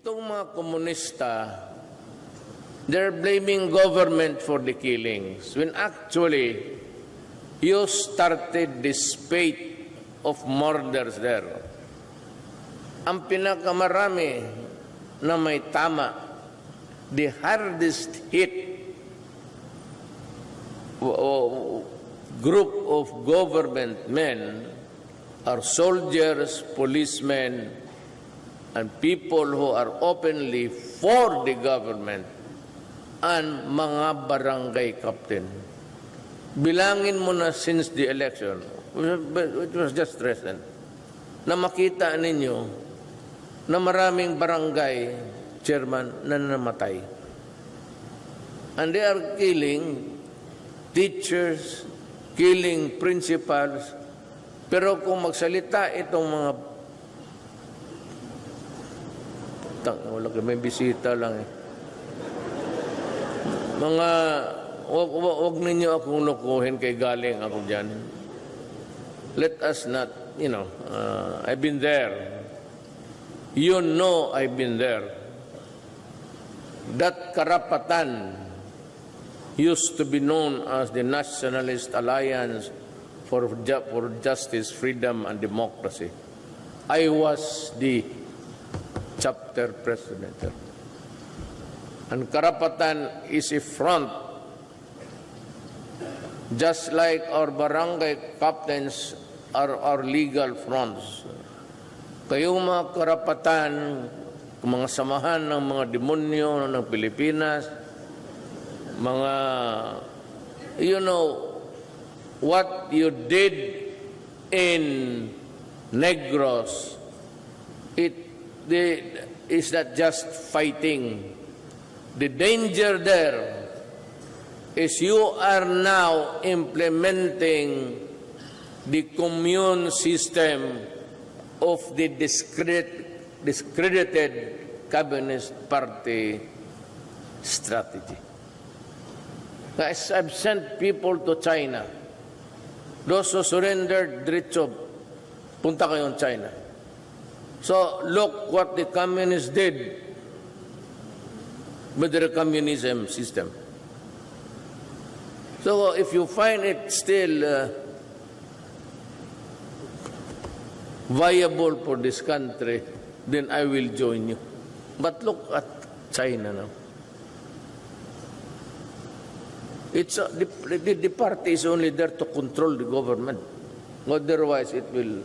Itong mga komunista, they're blaming government for the killings when actually you started the spate of murders there. Ang pinakamarami na may tama, the hardest hit group of government men are soldiers, policemen, and people who are openly for the government and mga barangay captain. Bilangin mo na since the election, it was just recent, na makita ninyo na maraming barangay chairman na namatay. And they are killing teachers, killing principals. Pero kung magsalita itong mga may bisita lang eh. Mga, wag ninyo akong lukuhin kay galing ako dyan. Let us not, I've been there. You know I've been there. That karapatan used to be known as the Nationalist Alliance for Justice, Freedom, and Democracy. I was the chapter president. And karapatan is a front. Just like our barangay captains are our legal fronts. Kayong mga karapatan, mga samahan ng mga demonyo ng Pilipinas, mga, what you did in Negros, is not just fighting. The danger there is you are now implementing the commune system of the discredited Communist Party strategy. Guys, I've sent people to China. Those who surrendered, diretso, punta kayong China. So, look what the communists did with their communism system. So, if you find it still viable for this country, then I will join you. But look at China now. It's the party is only there to control the government. Otherwise, it will